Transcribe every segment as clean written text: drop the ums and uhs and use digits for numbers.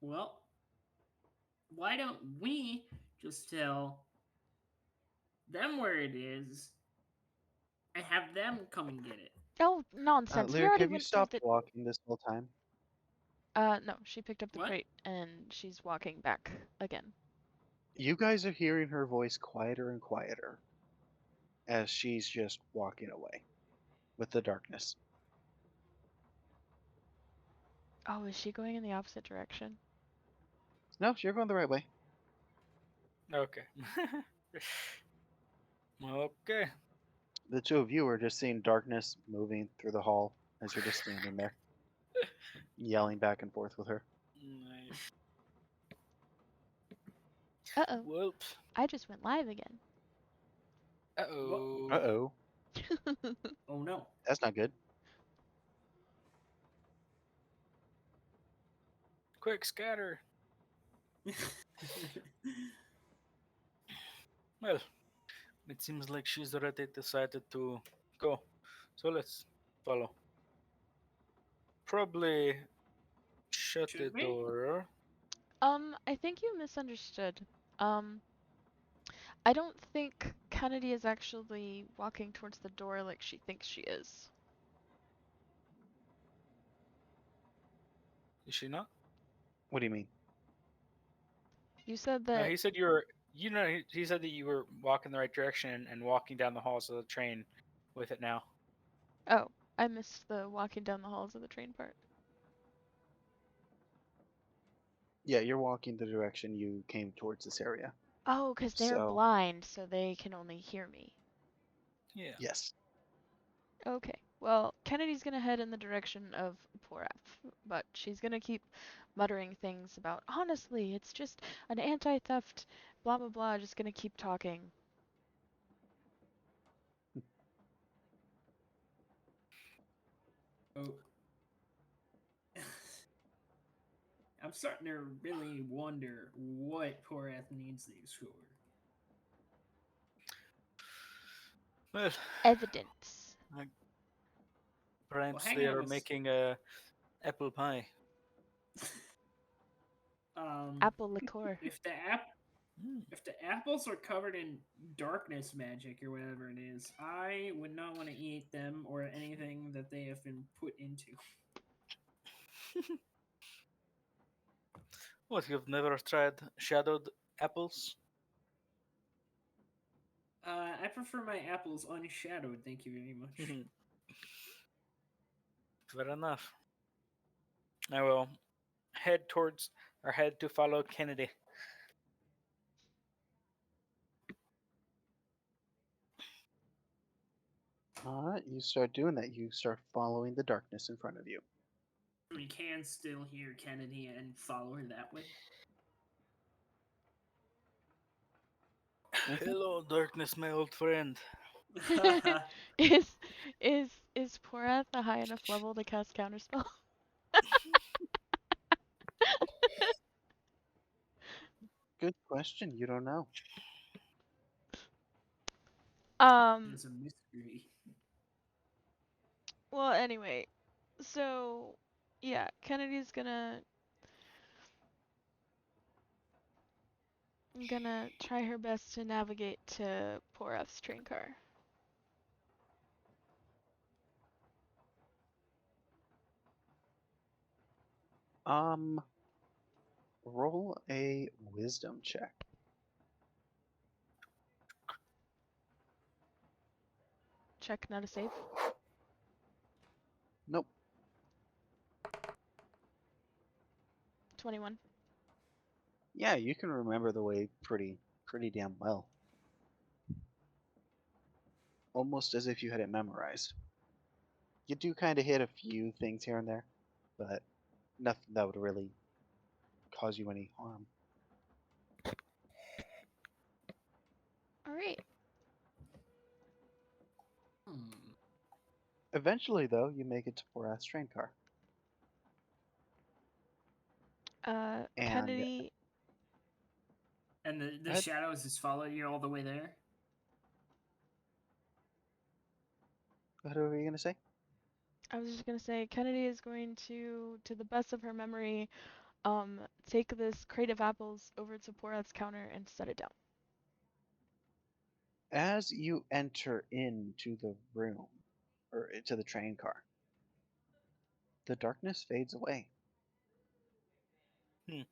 Well, why don't we just tell them where it is and have them come and get it? Oh, nonsense. We Lyric, already have you went through stopped the... walking this whole time? No, she picked up the What? crate and she's walking back again. You guys are hearing her voice quieter and quieter as she's just walking away with the darkness. Oh, is she going in the opposite direction? No, you're going the right way. Okay. Okay. The two of you are just seeing darkness moving through the hall as you're just standing there, yelling back and forth with her. Nice. Uh-oh. Whoops. I just went live again. What? Uh Uh-oh. oh, Oh no. that's not good. Quick scatter. Well, it seems like she's already decided to go. So let's follow. Probably shut the Should we? door. I think you misunderstood. Um, I don't think Kennedy is actually walking towards the door like she thinks she is. Is she not? What do you mean? You said No, that... he said you were. You know, he said that you were walking the right direction and walking down the halls of the train with it now. Oh, I missed the walking down the halls of the train part. Yeah, you're walking the direction you came towards this area. Oh, 'cause they're So, blind, so they can only hear me. Yeah. yes. Okay. Well, Kennedy's gonna head in the direction of Poraf, but she's gonna keep muttering things about, honestly, it's just an anti-theft, blah blah blah, just gonna keep talking. Oh. I'm starting to really wonder what Porath needs these for. Well, Evidence. Well, perhaps hang they on are a making a apple pie. Apple liqueur. if Hmm. if the apples are covered in darkness magic or whatever it is, I would not want to eat them or anything that they have been put into. What, you've never tried shadowed apples? I prefer my apples unshadowed. Thank you very much. Fair enough. I will head to follow Kennedy. Alright, you start doing that. You start following the darkness in front of you. We can still hear Kennedy and follow her that way. Hello, darkness, my old friend. is is Porath a high enough level to cast counterspell? Good question. You don't know. um. It's a mystery. Well, anyway, so yeah, Kennedy's gonna try her best to navigate to Porath's train car. Um, roll a wisdom check. Check, not a save. Nope. 21. Yeah, you can remember the way pretty damn well. Almost as if you had it memorized. You do kind of hit a few things here and there, but nothing that would really cause you any harm. All right. Hmm. Eventually, though, you make it to Borath's train car. And Kennedy. And the Ed, shadows just follow you all the way there? what were you gonna say? I was just gonna say Kennedy is going to the best of her memory, take this crate of apples over to Porath's counter and set it down. As you enter into the room, or into the train car, the darkness fades away. Hmm.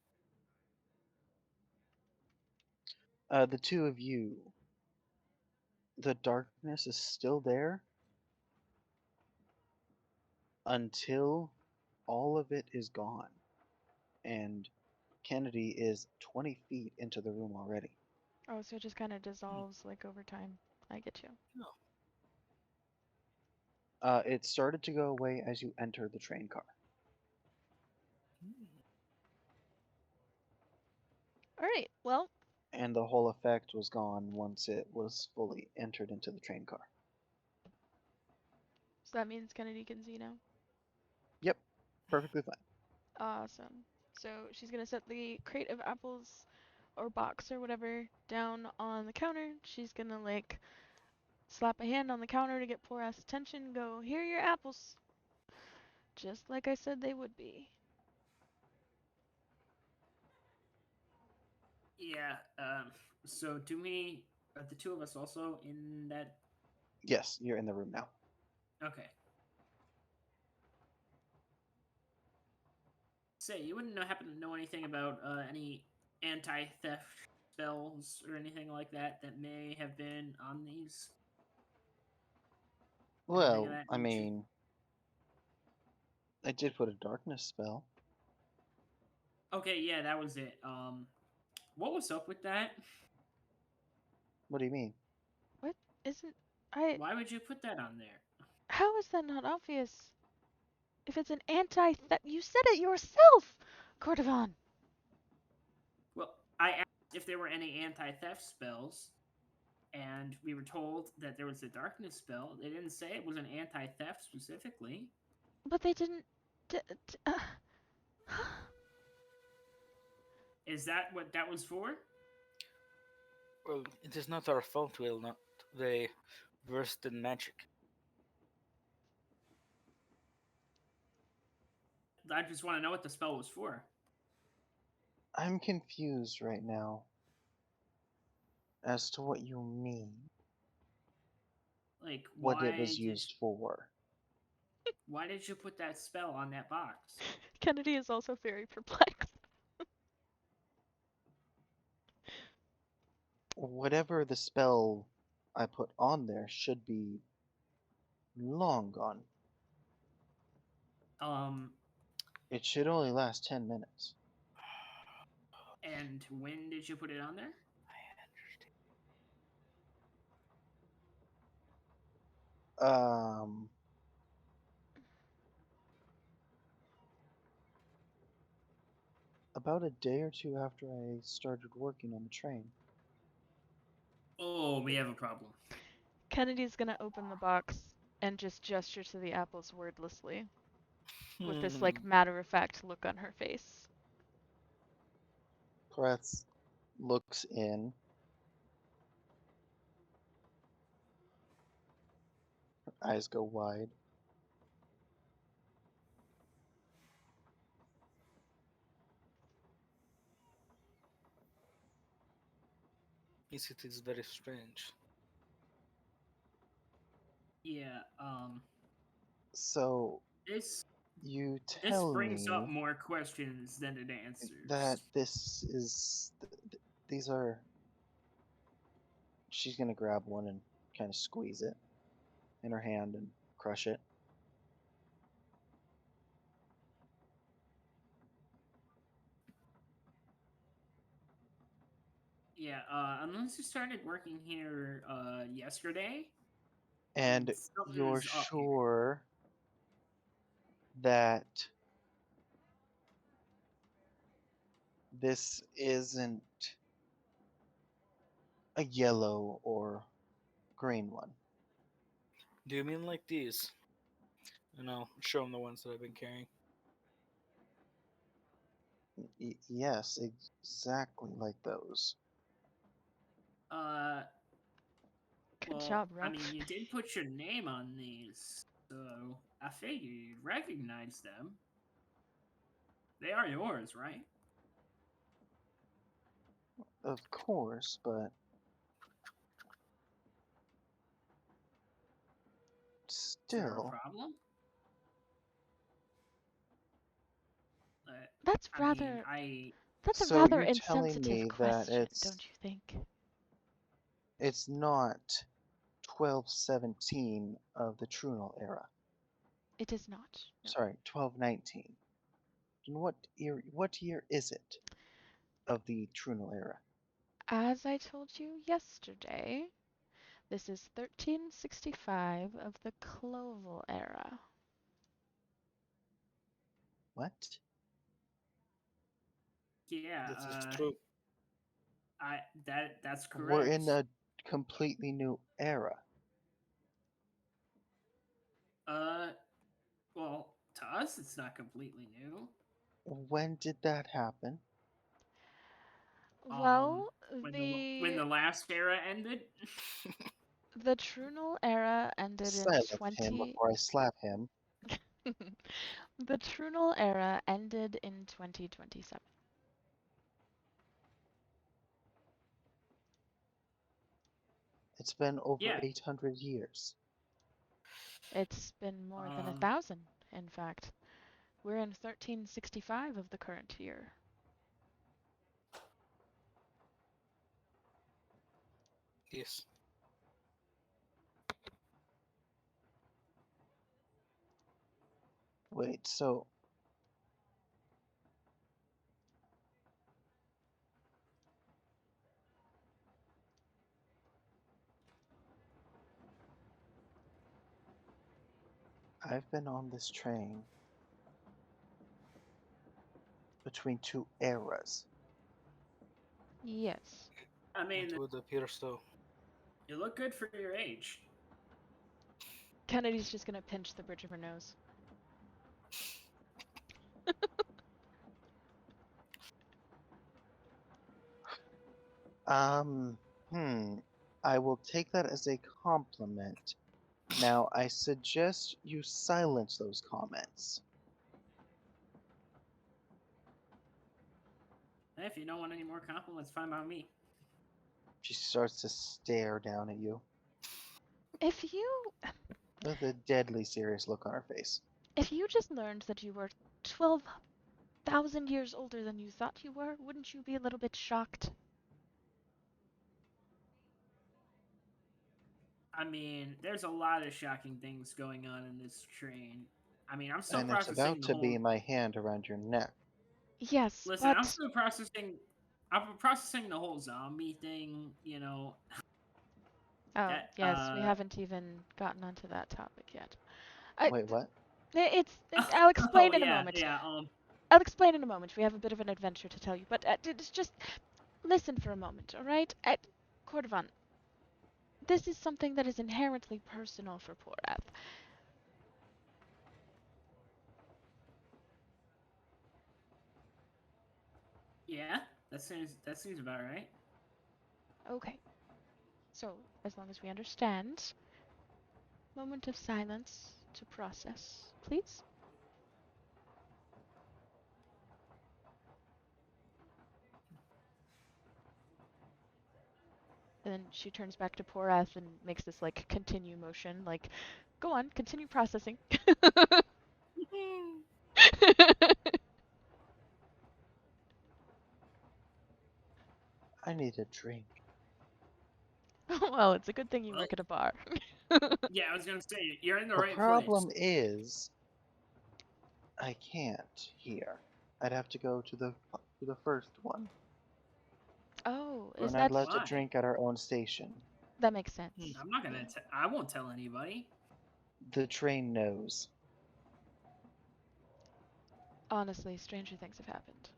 The two of you, the darkness is still there until all of it is gone. And Kennedy is 20 feet into the room already. Oh, so it just kind of dissolves like over time. I get you. It started to go away as you enter the train car. All right. Well, And the whole effect was gone once it was fully entered into the train car. so that means Kennedy can see now. Yep, perfectly fine. Awesome. So she's gonna set the crate of apples or box or whatever down on the counter. She's gonna like slap a hand on the counter to get poor ass attention. Go, here are your apples. Just like I said they would be. Yeah. So do we? Are the two of us also in that? Yes, you're in the room now. Okay. Say, you wouldn't happen to know anything about any anti-theft spells or anything like that that may have been on these? Anything of Well, that I nature? mean, I did put a darkness spell. Okay, yeah, that was it. What was up with that? What do you mean? What? Isn't I? Why would you put that on there? How is that not obvious? If it's an anti-theft, you said it yourself, Cordovan. Well, I asked if there were any anti-theft spells, and we were told that there was a darkness spell. They didn't say it was an anti-theft specifically. But they didn't. D- d- uh, Is that what that was for? Well, it is not our fault we're not the versed in magic. I just want to know what the spell was for. I'm confused right now as to what you mean. Like, What it was used for. why did you put that spell on that box? Kennedy is also very perplexed. Whatever the spell I put on there should be long gone. It should only last 10 minutes. And when did you put it on there? About a day or two after I started working on the train. Oh, we have a problem. Kennedy's gonna open the box and just gesture to the apples wordlessly, with this like matter-of-fact look on her face. Kretz looks in. Her eyes go wide. Yes, it is very strange. Yeah, So this you this tell brings up me more questions than it answers. that this is these are. She's gonna grab one and kind of squeeze it in her hand and crush it. Yeah, unless you started working here yesterday, And you're something's up here. sure that this isn't a yellow or green one? Do you mean like these? And I'll show them the ones that I've been carrying. Yes, exactly like those. Good Well, job, I Ruff. mean, you did put your name on these, so I figured you'd recognize them. They are yours, right? Of course, but Is there a still. problem? That's I rather. mean, That's a So rather you're telling insensitive me that question, don't you think? it's not 1217 of the Trunal era. It is not. No. Sorry, 1219. And what year is it of the Trunal era? As I told you yesterday, this is 1365 of the Cloval era. What? yeah, This is true. that's correct. We're in a completely new era. Well, to us, it's not completely new. When did that happen? Well, When the last era ended. the Trunal era ended in Silence him 20. before I slap him. The Trunal era ended in 2027. It's been over Yeah. 800 years. It's been more than 1,000, in fact. We're in 1365 of the current year. Yes. Wait, so I've been on this train between two eras. Yes. I mean, It would appear so. you look good for your age. Kennedy's just gonna pinch the bridge of her nose. I will take that as a compliment. Now, I suggest you silence those comments. If you don't want any more compliments, fine by me. She starts to stare down at you If you with a deadly serious look on her face. just learned that you were 12,000 years older than you thought you were, wouldn't you be a little bit shocked? I mean, there's a lot of shocking things going on in this train. I mean, I'm still And it's processing about the to whole. be my hand around your neck. Yes, Listen, I'm but still processing. I'm processing the whole zombie thing. You know. oh, That, yes, we haven't even gotten onto that topic yet. Wait, what? I'll explain Oh in a yeah, moment. yeah. I'll explain in a moment. We have a bit of an adventure to tell you, but just listen for a moment, all right? Cordovan, this is something that is inherently personal for Porath. Yeah, that seems about right. Okay. So, as long as we understand, moment of silence to process, please. And then she turns back to Porath and makes this like continue motion, like, go on, continue processing. I need a drink. Well, it's a good thing you Well, work at a bar. yeah, I was gonna say you're in the The right problem place. is, I can't here. I'd have to go to the first one. Oh, We're is not that allowed to Why? drink at our own station. that makes sense? I'm not gonna. I won't tell anybody. The train knows. Honestly, stranger things have happened.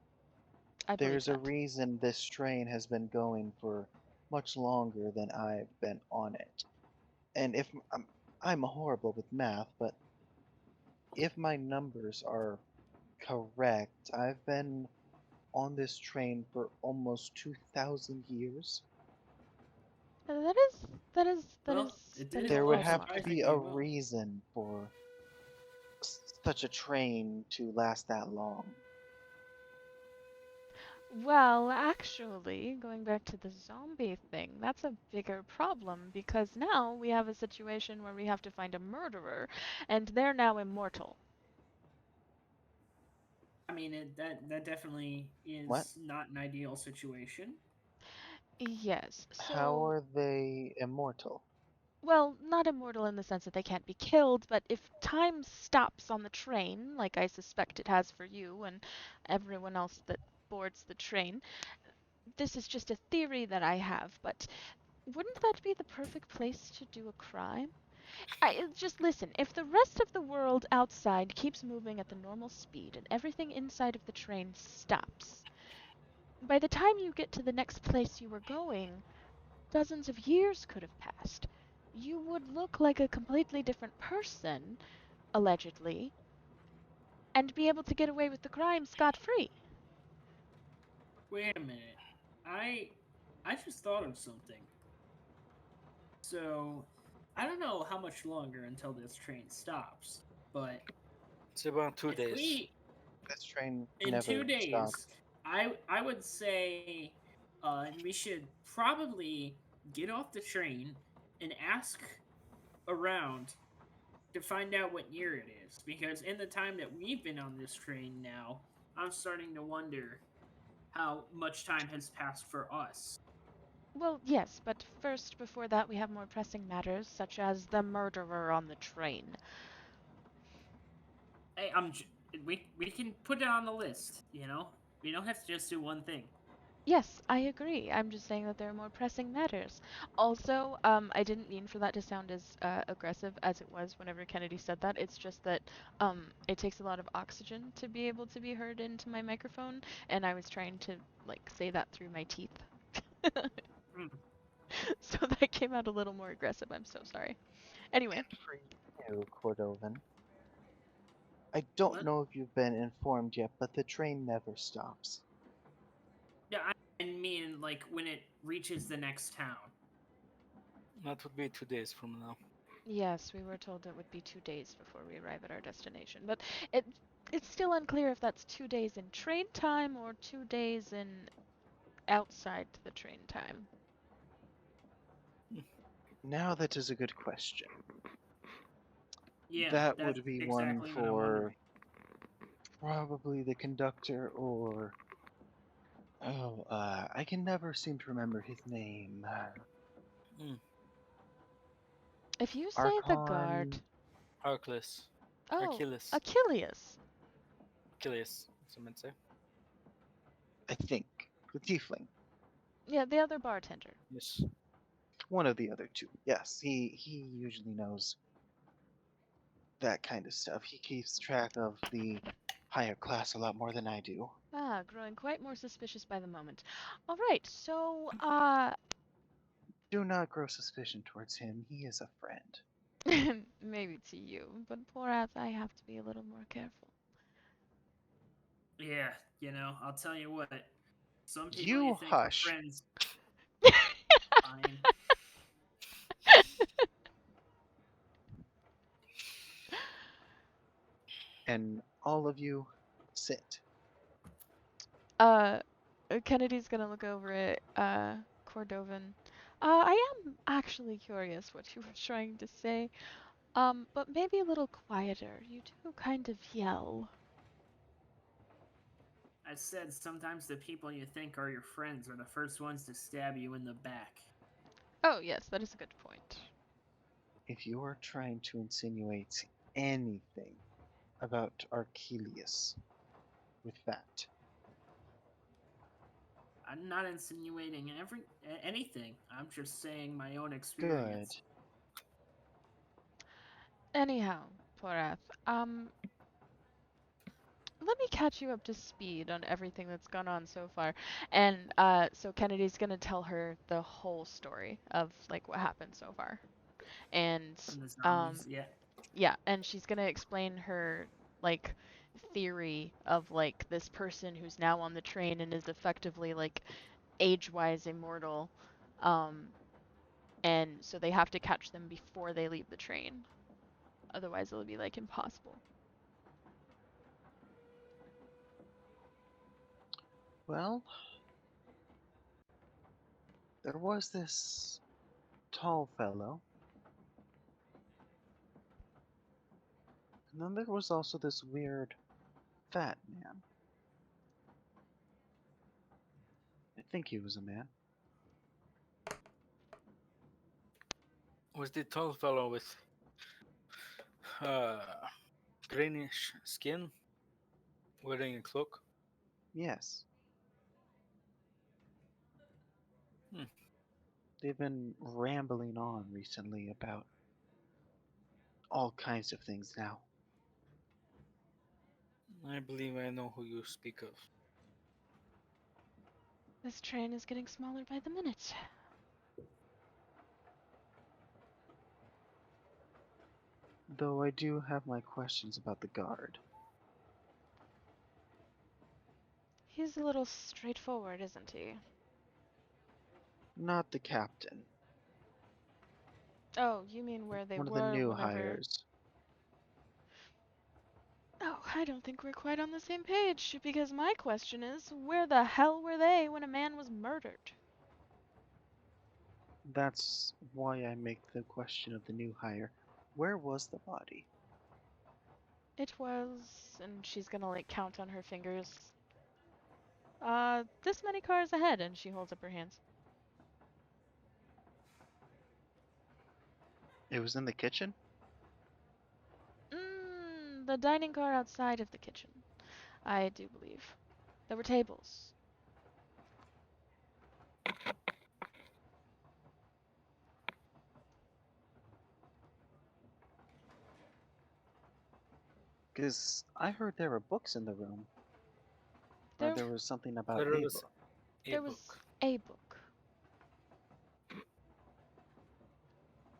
I believe There's a that. reason this train has been going for much longer than I've been on it. And if I'm horrible with math, but if my numbers are correct, I've been on this train for almost 2,000 years. That Well, is it that did is There would quite a almost have long to time. be surprisingly a well. reason for such a train to last that long. Well, actually, going back to the zombie thing, that's a bigger problem because now we have a situation where we have to find a murderer, and they're now immortal. I mean, that definitely What? is not an ideal situation. Yes, How so, are they immortal? well, not immortal in the sense that they can't be killed, but if time stops on the train, like I suspect it has for you and everyone else that boards the train, this is just a theory that I have, but wouldn't that be the perfect place to do a crime? Just listen, if the rest of the world outside keeps moving at the normal speed and everything inside of the train stops, by the time you get to the next place you were going, dozens of years could have passed. You would look like a completely different person, allegedly, and be able to get away with the crime scot-free. Wait a minute. I I just thought of something. So, I don't know how much longer until this train stops, but It's about 2 if days. we This train in never 2 days, stopped. I would say we should probably get off the train and ask around to find out what year it is, because in the time that we've been on this train now, I'm starting to wonder how much time has passed for us. Well, yes, but first, before that, we have more pressing matters, such as the murderer on the train. Hey, we can put it on the list. You know, we don't have to just do one thing. Yes, I agree. I'm just saying that there are more pressing matters. Also, I didn't mean for that to sound as aggressive as it was whenever Kennedy said that. It's just that it takes a lot of oxygen to be able to be heard into my microphone, and I was trying to like say that through my teeth. Hmm. So that came out a little more aggressive. I'm so sorry. Anyway, And for you, Cordovan, I don't What? know if you've been informed yet, but the train never stops. Yeah, I mean like when it reaches the next town. That would be 2 days from now. yes, we were told it would be 2 days before we arrive at our destination, but it it's still unclear if that's 2 days in train time or 2 days in outside the train time. Now that is a good question. Yeah, That that's would be one exactly what I'm for wondering. probably the conductor or I can never seem to remember his name. Hmm. If you say the guard, Archon. Archelaus. oh, Achilles. Achilles. Achilles, as I meant to say. I think the tiefling. Yeah, the other bartender. Yes. One of the other two. Yes, he usually knows that kind of stuff. He keeps track of the higher class a lot more than I do. Ah, growing quite more suspicious by the moment. All right, so, Do not grow suspicion towards him. He is a friend. maybe to you, but poor ass, I have to be a little more careful. Yeah, you know, I'll tell you what. Some people you You think are hush, friends, fine. and all of you sit. uh, Kennedy's gonna look over at, Cordovan. I am actually curious what you were trying to say. But maybe a little quieter. You do kind of yell. I said sometimes the people you think are your friends are the first ones to stab you in the back. Oh, yes, that is a good point. If you are trying to insinuate anything about Archelius with that, I'm not insinuating anything. I'm just saying my own good. experience. Anyhow, Porath, let me catch you up to speed on everything that's gone on so far. And so Kennedy's gonna tell her the whole story of like what happened so far. And From the um zombies, yeah. yeah, and she's gonna explain her like theory of like this person who's now on the train and is effectively like age-wise immortal. Um and so they have to catch them before they leave the train. Otherwise it'll be like impossible. Well, there was this tall fellow, and then there was also this weird fat man. I think he was a man. Was the tall fellow with uh, greenish skin, wearing a cloak? Yes. Hmm. They've been rambling on recently about all kinds of things now. I believe I know who you speak of. This train is getting smaller by the minute. Though I do have my questions about the guard. He's a little straightforward, isn't he? Not the captain. Oh, you mean where they One of the were new whenever... hires. Oh, I don't think we're quite on the same page, because my question is, where the hell were they when a man was murdered? That's why I make the question of the new hire. Where was the body? It was... and she's gonna, like, count on her fingers. This many cars ahead, and she holds up her hands. It was in the kitchen? The dining car outside of the kitchen, I do believe. There were tables. Because I heard there were books in the room. Or There, there was something about There a was book. a there book. was a book.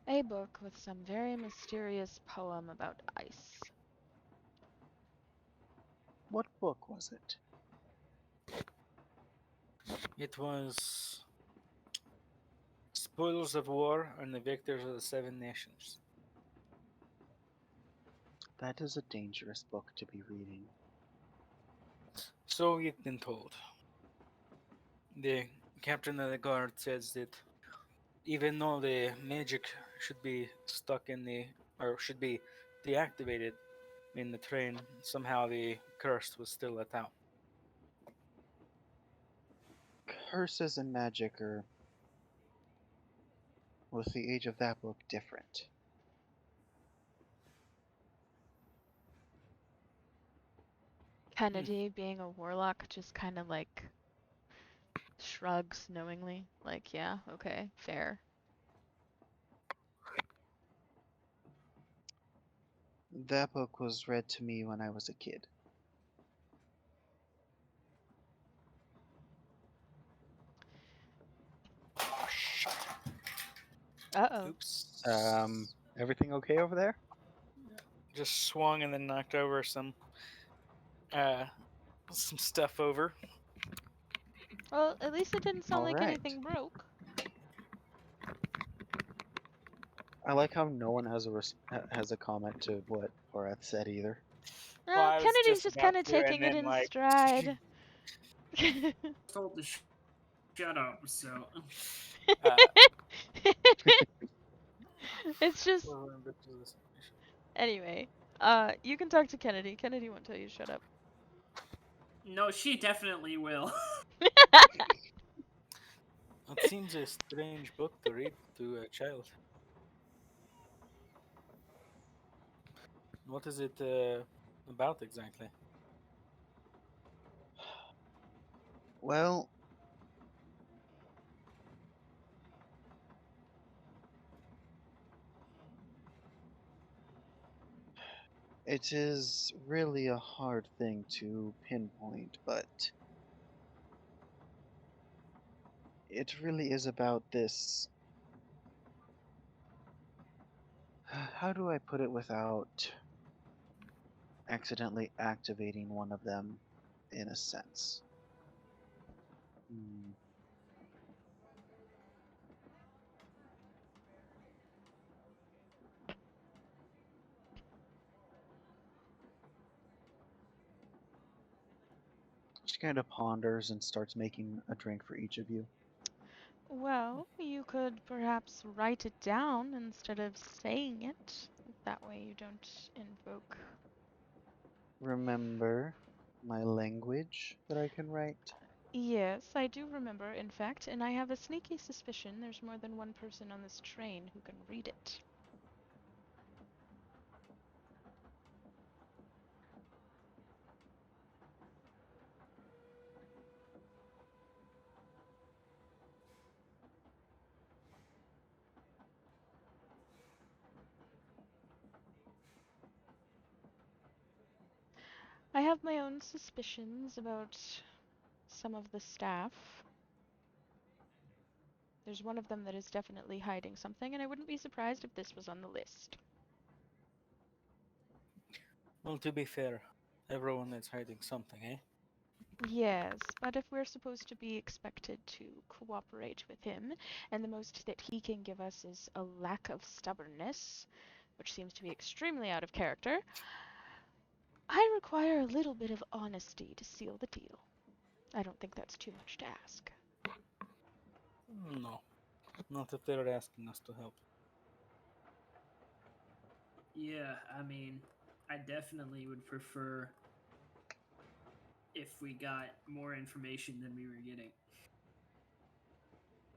A book with some very mysterious poem about ice. What book was it? It was Spoils of War and the Victors of the Seven Nations. That is a dangerous book to be reading. So we've been told. The captain of the guard says that even though the magic should be stuck in the, or should be deactivated in the train, somehow the curse was still let out. Curses and magic are, with the age of that book, different. Kennedy, being a warlock, just kind of like shrugs knowingly. Like, yeah, okay, fair. That book was read to me when I was a kid. Oh, shit. Uh-oh. Oops. Everything okay over there? Just swung and then knocked over uh, some stuff over. Well, at least it didn't sound like Alright. anything broke. I like how no one has a comment to what Horath said either. Well, No, I was Kennedy's just about kind of to, and taking it then in like, stride. Told to shut up. So uh, It's just... Anyway, you can talk to Kennedy. Kennedy won't tell you to shut up. no, she definitely will. It seems a strange book to read to a child. What is it about exactly? Well, it is really a hard thing to pinpoint, but it really is about this. How do I put it without accidentally activating one of them in a sense? Hmm. She kind of ponders and starts making a drink for each of you. Well, you could perhaps write it down instead of saying it. That way you don't invoke. Remember my language that I can write? Yes, I do remember, in fact, and I have a sneaky suspicion there's more than one person on this train who can read it. I have my own suspicions about some of the staff. There's one of them that is definitely hiding something, and I wouldn't be surprised if this was on the list. Well, to be fair, everyone is hiding something, eh? Yes, but if we're supposed to be expected to cooperate with him, and the most that he can give us is a lack of stubbornness, which seems to be extremely out of character, I require a little bit of honesty to seal the deal. I don't think that's too much to ask. No, not if they're asking us to help. Yeah, I mean, I definitely would prefer if we got more information than we were getting.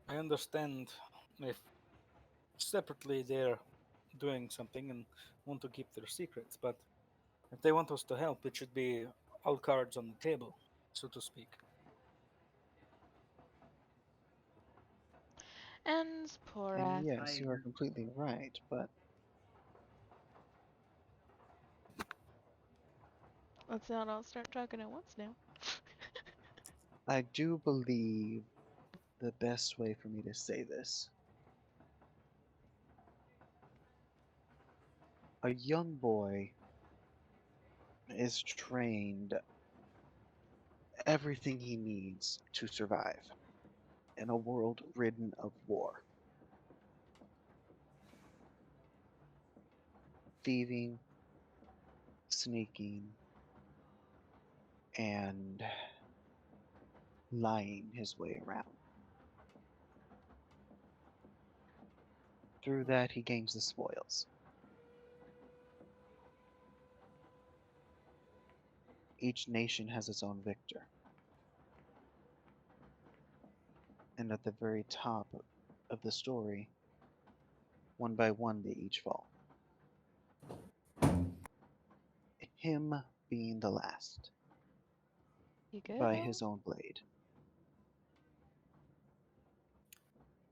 I understand if separately they're doing something and want to keep their secrets, but if they want us to help, it should be all cards on the table, so to speak. And And Porath. I yes, you are agree. completely right, but Let's not all start talking at once now. I do believe the best way for me to say this. A young boy is trained everything he needs to survive in a world ridden of war. Thieving, sneaking, and lying his way around. Through that, he gains the spoils. Each nation has its own victor. And at the very top of the story, one by one, they each fall. Him being the last, You good, by Owen? his own blade.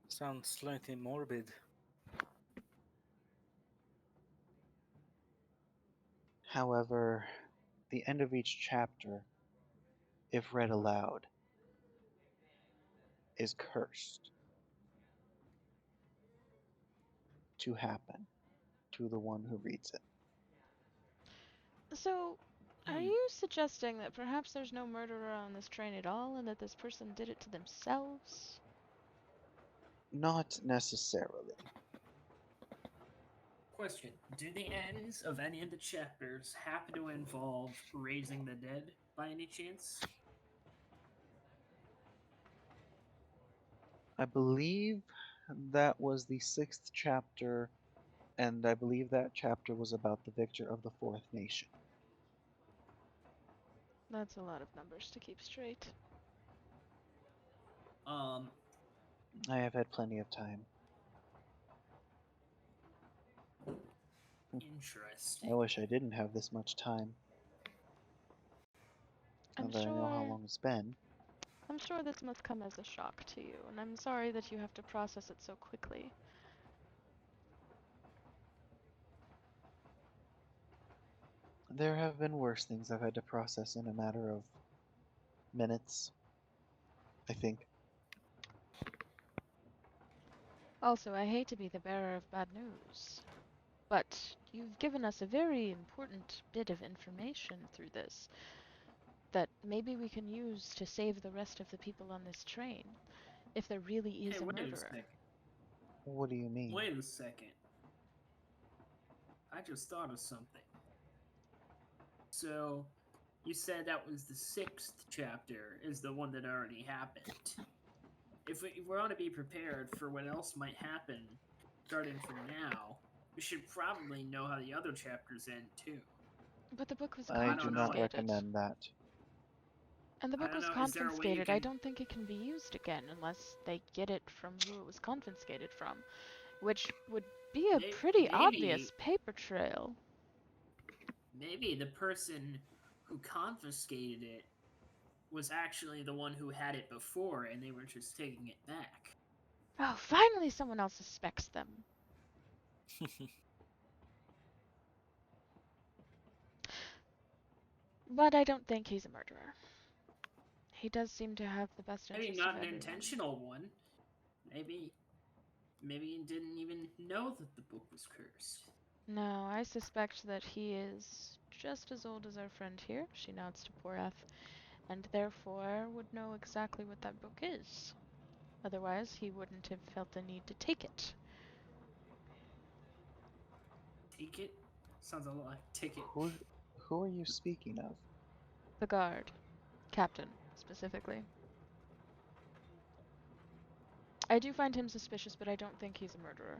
Sounds slightly morbid. However, the end of each chapter, if read aloud, is cursed to happen to the one who reads it. So, are Hmm. you suggesting that perhaps there's no murderer on this train at all and that this person did it to themselves? Not necessarily. Question: do the ends of any of the chapters happen to involve raising the dead by any chance? I believe that was the sixth chapter, and I believe that chapter was about the victor of the fourth nation. That's a lot of numbers to keep straight. Um, I have had plenty of time. I interesting. wish I didn't have this much time, now I'm that I know how sure long it's been. I'm sure this must come as a shock to you, and I'm sorry that you have to process it so quickly. There have been worse things I've had to process in a matter of minutes, I think. Also, I hate to be the bearer of bad news, but you've given us a very important bit of information through this that maybe we can use to save the rest of the people on this train, if there really Hey, is a wait a murderer. second. What do you mean? Wait a second. I just thought of something. So, you said that was the 6th chapter, is the one that already happened. If we want to be prepared for what else might happen starting from now, we should probably know how the other chapters end too. But the book was I do don't know. not confiscated. recommend that. And the I book don't was know, is there a way you confiscated. I can- don't think it can be used again unless they get it from who it was confiscated from, which would be a pretty obvious paper trail. Maybe the person who confiscated it was actually the one who had it before and they were just taking it back. Oh, finally someone else suspects them. But I don't think he's a murderer. He does seem to have the best Maybe interest not of an everyone. intentional one. Maybe he didn't even know that the book was cursed. No, I suspect that he is just as old as our friend here, she nods to Porath, and therefore would know exactly what that book is. Otherwise, he wouldn't have felt the need to take it. Take it? Sounds a lot like ticket. Who are you speaking of? The guard. Captain, specifically. I do find him suspicious, but I don't think he's a murderer.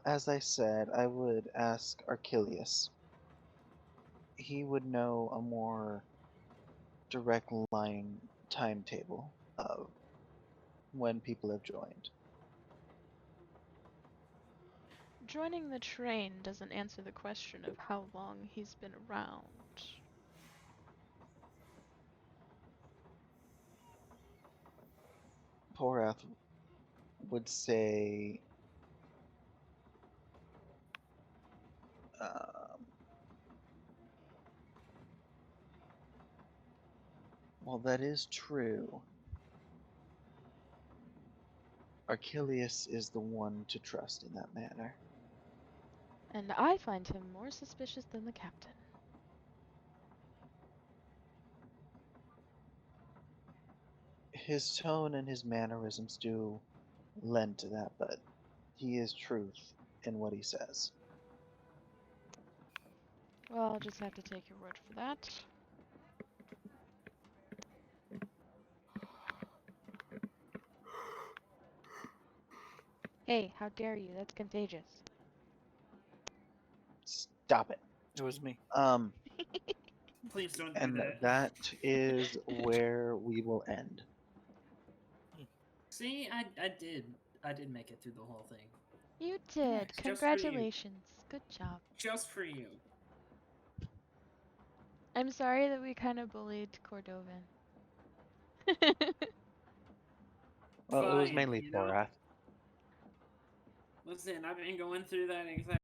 As I said, I would ask Archelius. He would know a more direct line timetable of when people have joined. Joining the train doesn't answer the question of how long he's been around. Porath would say well, that is true. Archelius is the one to trust in that manner. And I find him more suspicious than the captain. His tone and his mannerisms do lend to that, but he is truth in what he says. Well, I'll just have to take your word for that. Hey, how dare you? That's contagious. Stop it. It was me. Please don't do And that. that is where we will end. See, I did make it through the whole thing. You did. Yes, just for you. Congratulations. Good job. Just for you. I'm sorry that we kind of bullied Cordovan. Well, it was Fine, mainly you know? Porath. Listen, I've been going through that exact